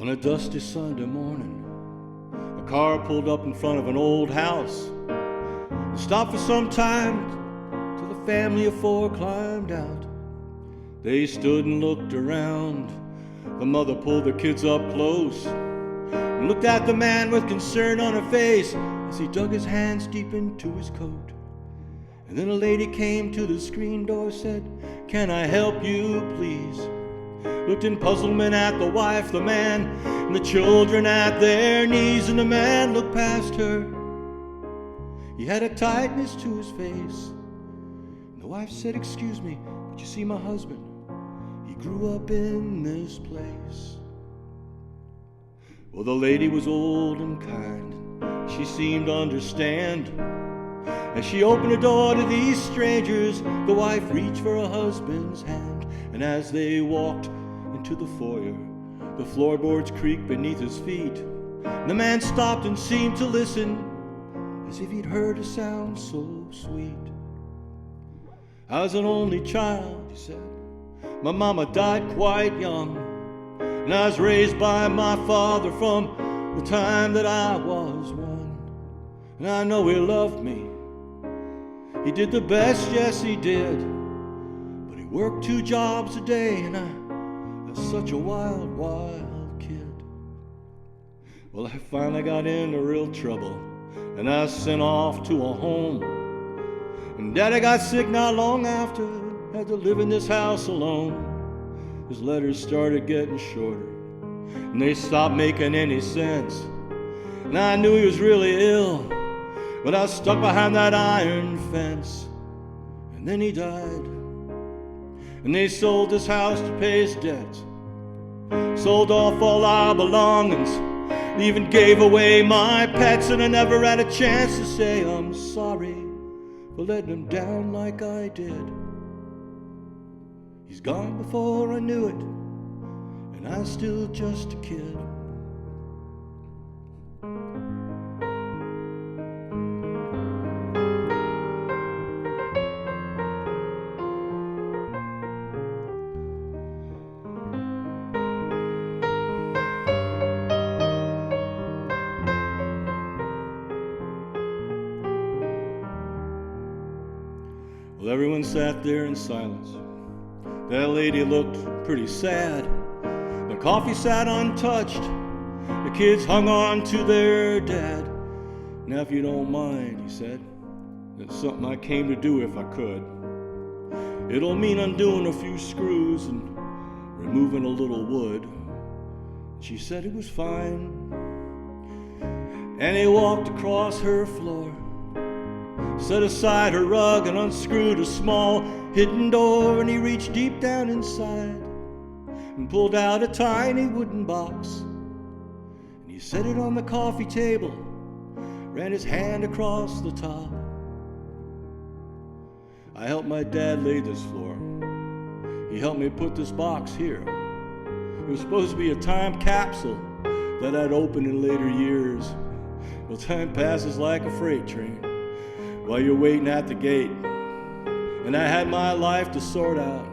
On a dusty Sunday morning, a car pulled up in front of an old house. It stopped for some time till the family of four climbed out. They stood and looked around. The mother pulled the kids up close and looked at the man with concern on her face as he dug his hands deep into his coat. And then a lady came to the screen door, said, "Can I help you, please?" Looked in puzzlement at the wife, the man, and the children at their knees. And the man looked past her. He had a tightness to his face. And the wife said, "Excuse me, but you see, my husband, he grew up in this place." Well, the lady was old and kind. She seemed to understand. As she opened the door to these strangers, the wife reached for her husband's hand. And as they walked into the foyer, the floorboards creaked beneath his feet. And the man stopped and seemed to listen, as if he'd heard a sound so sweet. "I was an only child," he said. "My mama died quite young, and I was raised by my father from the time that I was one. And I know he loved me. He did the best, yes he did. But he worked 2 jobs a day, and I was such a wild, wild kid." Well, I finally got into real trouble, and I was sent off to a home. And Daddy got sick not long after, had to live in this house alone. His letters started getting shorter, and they stopped making any sense. And I knew he was really ill, but I was stuck behind that iron fence. And then he died, and they sold this house to pay his debts, sold off all our belongings, even gave away my pets. And I never had a chance to say I'm sorry for letting him down like I did. He's gone before I knew it, and I was still just a kid. Well, everyone sat there in silence. That lady looked pretty sad. The coffee sat untouched. The kids hung on to their dad. "Now, if you don't mind," he said, "it's something I came to do if I could. It'll mean undoing a few screws and removing a little wood." She said it was fine. And he walked across her floor, set aside her rug, and unscrewed a small hidden door. And he reached deep down inside and pulled out a tiny wooden box. And he set it on the coffee table, ran his hand across the top. I helped my dad lay this floor. He helped me put this box here. It was supposed to be a time capsule that I'd open in later years. Well, time passes like a freight train while you're waiting at the gate. And I had my life to sort out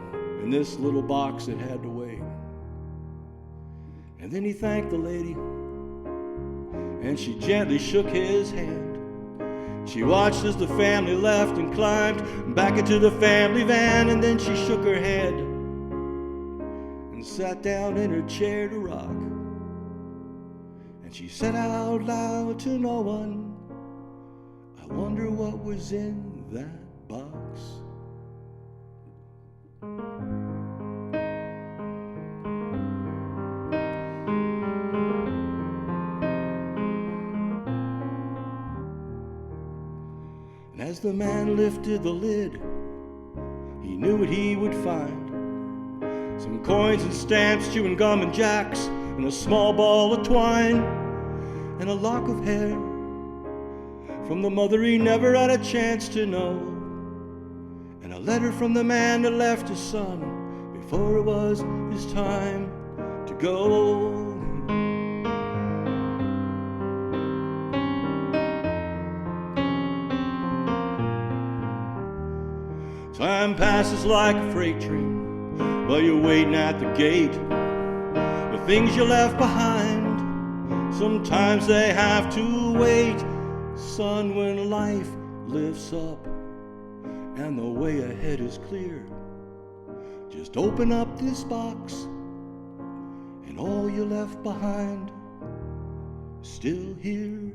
in this little box that had to wait. And then he thanked the lady, and she gently shook his hand. She watched as the family left and climbed back into the family van. And then she shook her head and sat down in her chair to rock. And she said out loud to no one, "I wonder what was in that box." And as the man lifted the lid, he knew what he would find. Some coins and stamps, chewing gum and jacks, and a small ball of twine, and a lock of hair from the mother he never had a chance to know, and a letter from the man that left his son before it was his time to go. Time passes like a freight train while you're waiting at the gate. The things you left behind Sometimes they have to wait, son, when life lifts up and the way ahead is clear. Just open up this box and all you left behind is still here.